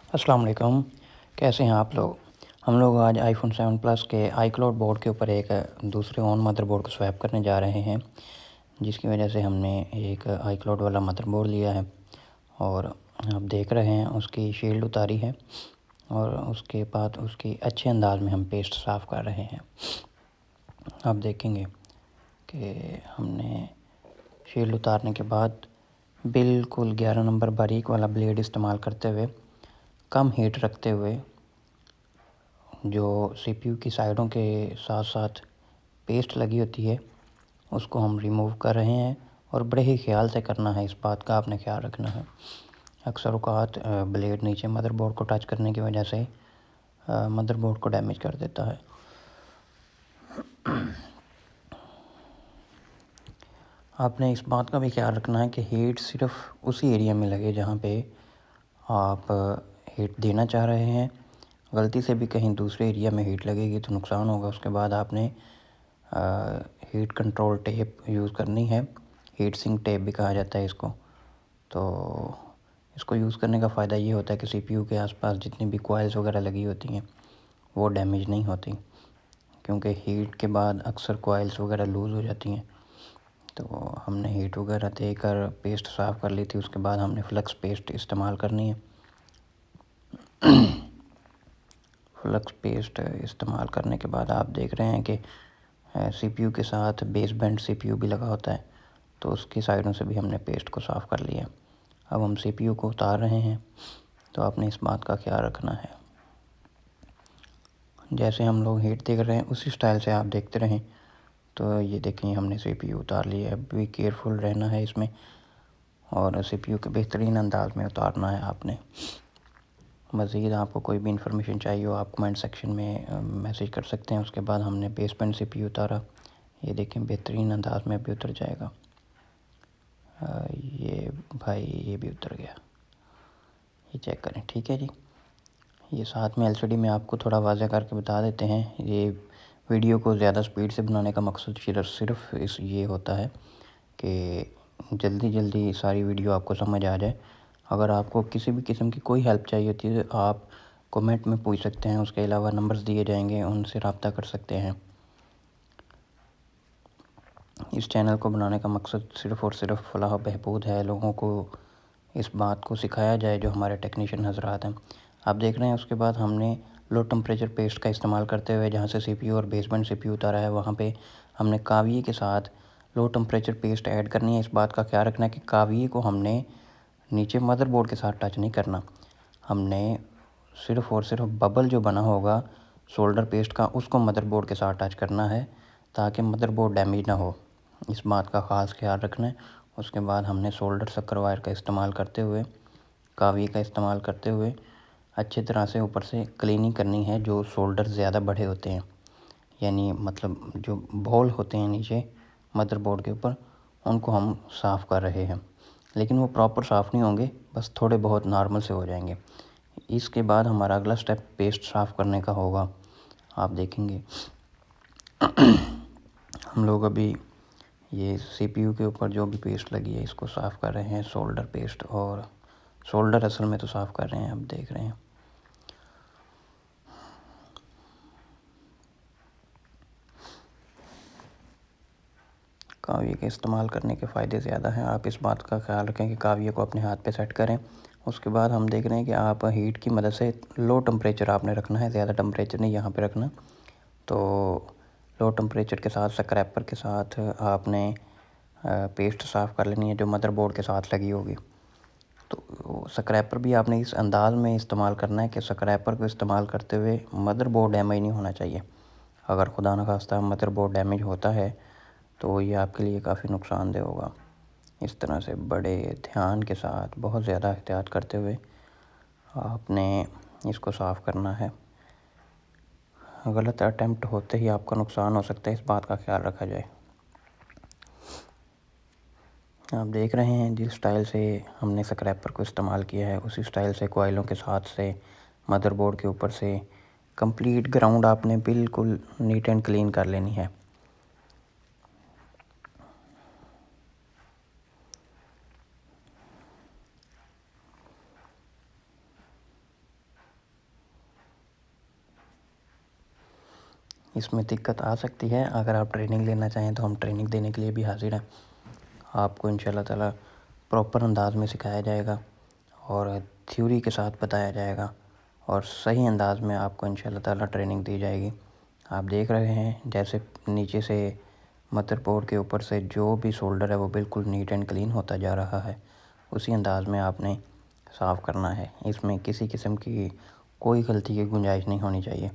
السلام علیکم، کیسے ہیں آپ لوگ؟ ہم لوگ آج آئی فون 7 پلس کے آئی کلاؤڈ بورڈ کے اوپر ایک دوسرے اون مدر بورڈ کو سویپ کرنے جا رہے ہیں، جس کی وجہ سے ہم نے ایک آئی کلاؤڈ والا مدر بورڈ لیا ہے اور آپ دیکھ رہے ہیں اس کی شیلڈ اتاری ہے اور اس کے بعد اس کی اچھے انداز میں ہم پیسٹ صاف کر رہے ہیں۔ آپ دیکھیں گے کہ ہم نے شیلڈ اتارنے کے بعد بالکل 11 نمبر باریک والا بلیڈ استعمال کرتے ہوئے، کم ہیٹ رکھتے ہوئے، جو سی پی یو کی سائڈوں کے ساتھ ساتھ پیسٹ لگی ہوتی ہے اس کو ہم ریموو کر رہے ہیں، اور بڑے ہی خیال سے کرنا ہے۔ اس بات کا آپ نے خیال رکھنا ہے۔ اکثر اوقات بلیڈ نیچے مدر بورڈ کو ٹچ کرنے کی وجہ سے مدر بورڈ کو ڈیمیج کر دیتا ہے۔ آپ نے اس بات کا بھی خیال رکھنا ہے کہ ہیٹ صرف اسی ایریا میں لگے جہاں پہ آپ ہیٹ دینا چاہ رہے ہیں۔ غلطی سے بھی کہیں دوسرے ایریا میں ہیٹ لگے گی تو نقصان ہوگا۔ اس کے بعد آپ نے ہیٹ کنٹرول ٹیپ یوز کرنی ہے، ہیٹ سنک ٹیپ بھی کہا جاتا ہے اس کو۔ تو اس کو یوز کرنے کا فائدہ یہ ہوتا ہے کہ سی پی یو کے آس پاس جتنی بھی کوائلز وغیرہ لگی ہوتی ہیں وہ ڈیمیج نہیں ہوتی، کیونکہ ہیٹ کے بعد اکثر کوائلز وغیرہ لوز ہو جاتی ہیں۔ تو ہم نے ہیٹ وغیرہ دے کر پیسٹ صاف کر لی تھی، اس کے بعد ہم نے فلکس پیسٹ استعمال کرنی ہے۔ فلکس پیسٹ استعمال کرنے کے بعد آپ دیکھ رہے ہیں کہ سی پی یو کے ساتھ بیس بینڈ سی پی یو بھی لگا ہوتا ہے، تو اس کی سائڈوں سے بھی ہم نے پیسٹ کو صاف کر لیا۔ اب ہم سی پی یو کو اتار رہے ہیں، تو آپ نے اس بات کا خیال رکھنا ہے۔ جیسے ہم لوگ ہیٹ دیکھ رہے ہیں اسی سٹائل سے آپ دیکھتے رہیں۔ تو یہ دیکھیں ہم نے سی پی یو اتار لیا ہے۔ اب بھی کیئرفل رہنا ہے اس میں، اور سی پی یو کے بہترین انداز میں اتارنا ہے آپ نے۔ مزید آپ کو کوئی بھی انفارمیشن چاہیے ہو آپ کمنٹ سیکشن میں میسیج کر سکتے ہیں۔ اس کے بعد ہم نے بیس بینڈ سی پی یو اتارا، یہ دیکھیں بہترین انداز میں بھی اتر جائے گا۔ یہ بھائی یہ بھی اتر گیا، یہ چیک کریں، ٹھیک ہے جی۔ یہ ساتھ میں ایل سی ڈی میں آپ کو تھوڑا واضح کر کے بتا دیتے ہیں۔ یہ ویڈیو کو زیادہ سپیڈ سے بنانے کا مقصد صرف یہ ہوتا ہے کہ جلدی جلدی ساری ویڈیو آپ کو سمجھ آ جائے۔ اگر آپ کو کسی بھی قسم کی کوئی ہیلپ چاہیے ہوتی ہے تو آپ کومنٹ میں پوچھ سکتے ہیں، اس کے علاوہ نمبرز دیے جائیں گے، ان سے رابطہ کر سکتے ہیں۔ اس چینل کو بنانے کا مقصد صرف اور صرف فلاح و بہبود ہے، لوگوں کو اس بات کو سکھایا جائے جو ہمارے ٹیکنیشین حضرات ہیں۔ آپ دیکھ رہے ہیں اس کے بعد ہم نے لو ٹمپریچر پیسٹ کا استعمال کرتے ہوئے جہاں سے سی پی یو اور بیس بینڈ سی پی یو اتارا ہے وہاں پہ ہم نے کاویے کے ساتھ لو ٹمپریچر پیسٹ ایڈ کرنی ہے۔ اس بات کا خیال رکھنا ہے کہ کاویے کو ہم نے نیچے مدر بورڈ کے ساتھ ٹچ نہیں کرنا، ہم نے صرف اور صرف ببل جو بنا ہوگا سولڈر پیسٹ کا اس کو مدر بورڈ کے ساتھ ٹچ کرنا ہے، تاکہ مدر بورڈ ڈیمیج نہ ہو۔ اس بات کا خاص خیال رکھنا ہے۔ اس کے بعد ہم نے سولڈر سکر وائر کا استعمال کرتے ہوئے، کاویے کا استعمال کرتے ہوئے اچھی طرح سے اوپر سے کلیننگ کرنی ہے۔ جو سولڈر زیادہ بڑھے ہوتے ہیں، یعنی مطلب جو بول ہوتے ہیں نیچے مدر بورڈ کے اوپر، ان کو ہم صاف کر رہے ہیں، لیکن وہ پراپر صاف نہیں ہوں گے، بس تھوڑے بہت نارمل سے ہو جائیں گے۔ اس کے بعد ہمارا اگلا سٹیپ پیسٹ صاف کرنے کا ہوگا۔ آپ دیکھیں گے ہم لوگ ابھی یہ سی پی یو کے اوپر جو بھی پیسٹ لگی ہے اس کو صاف کر رہے ہیں، سولڈر پیسٹ، اور سولڈر اصل میں تو صاف کر رہے ہیں، آپ دیکھ رہے ہیں۔ کاویے کے استعمال کرنے کے فائدے زیادہ ہیں، آپ اس بات کا خیال رکھیں کہ کاویے کو اپنے ہاتھ پہ سیٹ کریں۔ اس کے بعد ہم دیکھ رہے ہیں کہ آپ ہیٹ کی مدد سے لو ٹمپریچر آپ نے رکھنا ہے، زیادہ ٹمپریچر نہیں یہاں پہ رکھنا۔ تو لو ٹمپریچر کے ساتھ سکریپر کے ساتھ آپ نے پیسٹ صاف کر لینی ہے جو مدر بورڈ کے ساتھ لگی ہوگی۔ تو سکریپر بھی آپ نے اس انداز میں استعمال کرنا ہے کہ سکریپر کو استعمال کرتے ہوئے مدر بورڈ ڈیمیج نہیں ہونا چاہیے۔ اگر خدا نخواستہ مدر بورڈ ڈیمیج ہوتا ہے تو یہ آپ کے لیے کافی نقصان دہ ہوگا۔ اس طرح سے بڑے دھیان کے ساتھ بہت زیادہ احتیاط کرتے ہوئے آپ نے اس کو صاف کرنا ہے۔ غلط اٹیمپٹ ہوتے ہی آپ کا نقصان ہو سکتا ہے، اس بات کا خیال رکھا جائے۔ آپ دیکھ رہے ہیں جس سٹائل سے ہم نے سکریپر کو استعمال کیا ہے اسی سٹائل سے کوائلوں کے ساتھ سے مدر بورڈ کے اوپر سے کمپلیٹ گراؤنڈ آپ نے بالکل نیٹ اینڈ کلین کر لینی ہے۔ اس میں دقت آ سکتی ہے، اگر آپ ٹریننگ لینا چاہیں تو ہم ٹریننگ دینے کے لیے بھی حاضر ہیں۔ آپ کو انشاءاللہ تعالیٰ پراپر انداز میں سکھایا جائے گا اور تھیوری کے ساتھ بتایا جائے گا اور صحیح انداز میں آپ کو انشاءاللہ تعالیٰ ٹریننگ دی جائے گی۔ آپ دیکھ رہے ہیں جیسے نیچے سے مدر بورڈ کے اوپر سے جو بھی سولڈر ہے وہ بالکل نیٹ اینڈ کلین ہوتا جا رہا ہے، اسی انداز میں آپ نے صاف کرنا ہے۔ اس میں کسی قسم کی کوئی غلطی کی گنجائش نہیں ہونی چاہیے۔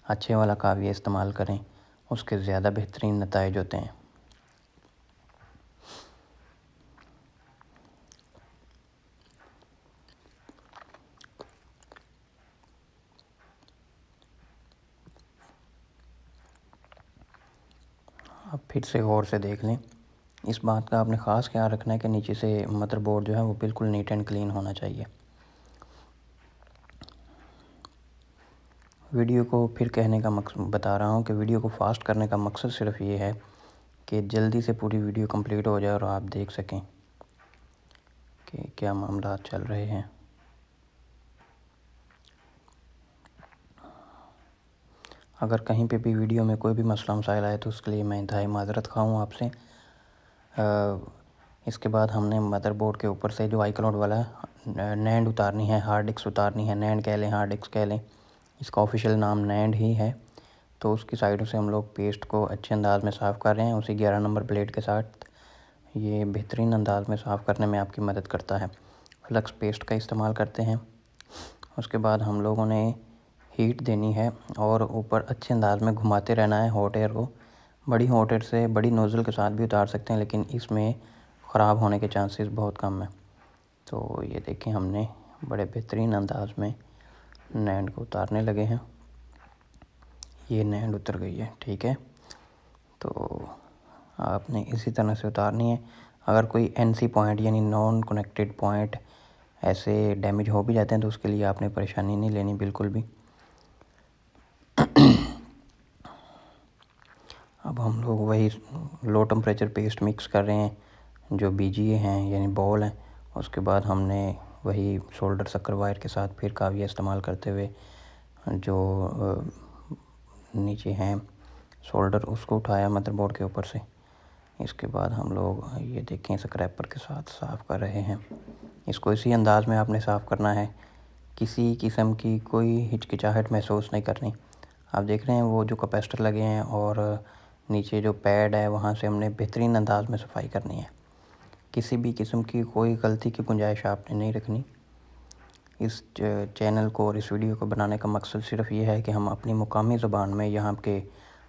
اچھے والا کاویہ استعمال کریں، اس کے زیادہ بہترین نتائج ہوتے ہیں۔ اب پھر سے غور سے دیکھ لیں، اس بات کا آپ نے خاص خیال رکھنا ہے کہ نیچے سے مدر بورڈ جو ہے وہ بالکل نیٹ اینڈ کلین ہونا چاہیے۔ ویڈیو کو پھر کہنے کا مقصد بتا رہا ہوں کہ ویڈیو کو فاسٹ کرنے کا مقصد صرف یہ ہے کہ جلدی سے پوری ویڈیو کمپلیٹ ہو جائے اور آپ دیکھ سکیں کہ کیا معاملات چل رہے ہیں۔ اگر کہیں پہ بھی ویڈیو میں کوئی بھی مسئلہ مسائل آئے تو اس کے لیے میں انتہائی معذرت خواہ ہوں آپ سے۔ اس کے بعد ہم نے مدر بورڈ کے اوپر سے جو آئی کلاؤڈ والا نینڈ اتارنی ہے، ہارڈ ڈسک اتارنی ہے، نینڈ کہہ لیں ہارڈ ڈسک کہہ لیں، اس کا آفیشیل نام نینڈ ہی ہے۔ تو اس کی سائڈوں سے ہم لوگ پیسٹ کو اچھے انداز میں صاف کر رہے ہیں، اسی 11 نمبر بلیڈ کے ساتھ۔ یہ بہترین انداز میں صاف کرنے میں آپ کی مدد کرتا ہے۔ فلکس پیسٹ کا استعمال کرتے ہیں۔ اس کے بعد ہم لوگوں نے ہیٹ دینی ہے اور اوپر اچھے انداز میں گھماتے رہنا ہے ہاٹ ایئر کو۔ بڑی ہاٹ ایئر سے بڑی نوزل کے ساتھ بھی اتار سکتے ہیں، لیکن اس میں خراب ہونے کے چانسز بہت کم ہیں۔ تو یہ دیکھیں ہم نے بڑے بہترین انداز میں نینڈ کو اتارنے لگے ہیں۔ یہ نینڈ اتر گئی ہے، ٹھیک ہے۔ تو آپ نے اسی طرح سے اتارنی ہے۔ اگر کوئی این سی پوائنٹ یعنی نان کنیکٹڈ پوائنٹ ایسے ڈیمیج ہو بھی جاتے ہیں تو اس کے لیے آپ نے پریشانی نہیں لینی بالکل بھی۔ اب ہم لوگ وہی لو ٹمپریچر پیسٹ مکس کر رہے ہیں جو بی جی اے ہیں یعنی بال ہیں۔ اس کے بعد ہم نے وہی شولڈر سکر وائر کے ساتھ پھر کاویہ استعمال کرتے ہوئے جو نیچے ہیں شولڈر اس کو اٹھایا مدر بورڈ کے اوپر سے۔ اس کے بعد ہم لوگ یہ دیکھیں اسکریپر کے ساتھ صاف کر رہے ہیں۔ اس کو اسی انداز میں آپ نے صاف کرنا ہے، کسی قسم کی کوئی ہچکچاہٹ محسوس نہیں کرنی۔ آپ دیکھ رہے ہیں وہ جو کیپیسٹر لگے ہیں اور نیچے جو پیڈ ہے وہاں سے ہم نے بہترین انداز میں صفائی کرنی ہے۔ کسی بھی قسم کی کوئی غلطی کی گنجائش آپ نے نہیں رکھنی۔ اس چینل کو اور اس ویڈیو کو بنانے کا مقصد صرف یہ ہے کہ ہم اپنی مقامی زبان میں یہاں کے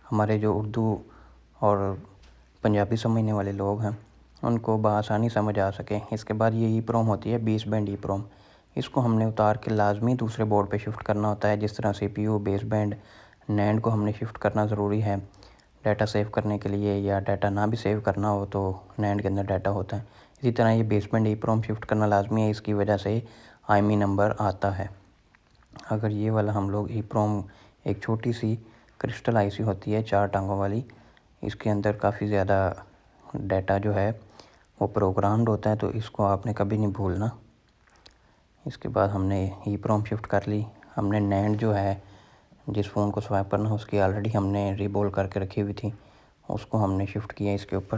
ہمارے جو اردو اور پنجابی سمجھنے والے لوگ ہیں ان کو بآسانی سمجھ آ سکیں۔ اس کے بعد یہ ای پروم ہوتی ہے، بیس بینڈ ای پروم۔ اس کو ہم نے اتار کے لازمی دوسرے بورڈ پہ شفٹ کرنا ہوتا ہے، جس طرح سی پی یو، بیس بینڈ، نینڈ کو ہم نے شفٹ کرنا ضروری ہے ڈیٹا سیو کرنے کے لیے، یا ڈیٹا نہ بھی سیو کرنا ہو تو نینڈ کے اندر ڈیٹا ہوتا ہے۔ اسی طرح یہ بیس بینڈ ای پروم شفٹ کرنا لازمی ہے، اس کی وجہ سے آئی ایم ای نمبر آتا ہے۔ اگر یہ والا ہم لوگ ای پروم ایک چھوٹی سی کرسٹل آئی سی ہوتی ہے 4 ٹانگوں والی، اس کے اندر کافی زیادہ ڈیٹا جو ہے وہ پروگرامڈ ہوتا ہے، تو اس کو آپ نے کبھی نہیں بھولنا۔ اس کے بعد ہم نے ای پروم شفٹ کر لی۔ ہم نے نینڈ جو ہے جس فون کو سوائپ کرنا اس کی آلریڈی ہم نے ریبول کر کے رکھی ہوئی تھی، اس کو ہم نے شفٹ کیا اس کے اوپر۔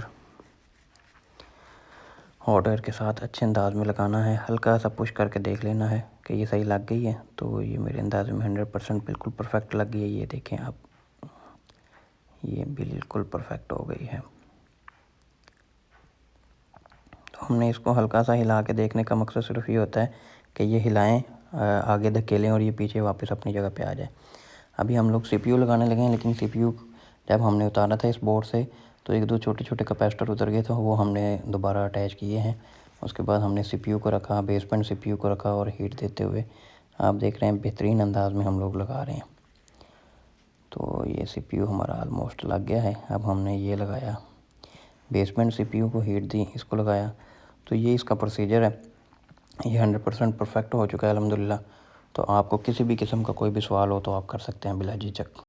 ہاٹ ایئر کے ساتھ اچھے انداز میں لگانا ہے، ہلکا سا پش کر کے دیکھ لینا ہے کہ یہ صحیح لگ گئی ہے۔ تو یہ میرے اندازے میں 100% بالکل پرفیکٹ لگ گئی ہے۔ یہ دیکھیں آپ، یہ بالکل پرفیکٹ ہو گئی ہے۔ تو ہم نے اس کو ہلکا سا ہلا کے دیکھنے کا مقصد صرف یہ ہوتا ہے کہ یہ ہلائیں، آگے دھکیلیں اور یہ پیچھے واپس اپنی جگہ پہ آ جائے۔ ابھی ہم لوگ سی پی یو لگانے لگے ہیں، لیکن سی پی یو جب ہم نے اتارا تھا اس بورڈ سے تو 1-2 چھوٹے چھوٹے کیپیسٹر اتر گئے تھے، وہ ہم نے دوبارہ اٹیچ کیے ہیں۔ اس کے بعد ہم نے سی پی یو کو رکھا، بیس بینڈ سی پی یو کو رکھا اور ہیٹ دیتے ہوئے آپ دیکھ رہے ہیں بہترین انداز میں ہم لوگ لگا رہے ہیں۔ تو یہ سی پی یو ہمارا آلموسٹ لگ گیا ہے۔ اب ہم نے یہ لگایا، بیس بینڈ سی پی یو کو ہیٹ دی، اس کو لگایا۔ تو یہ اس کا پروسیجر ہے، یہ 100% پرفیکٹ ہو چکا ہے الحمدللہ۔ تو آپ کو کسی بھی قسم کا کوئی بھی سوال ہو تو آپ کر سکتے ہیں بلا جھجک۔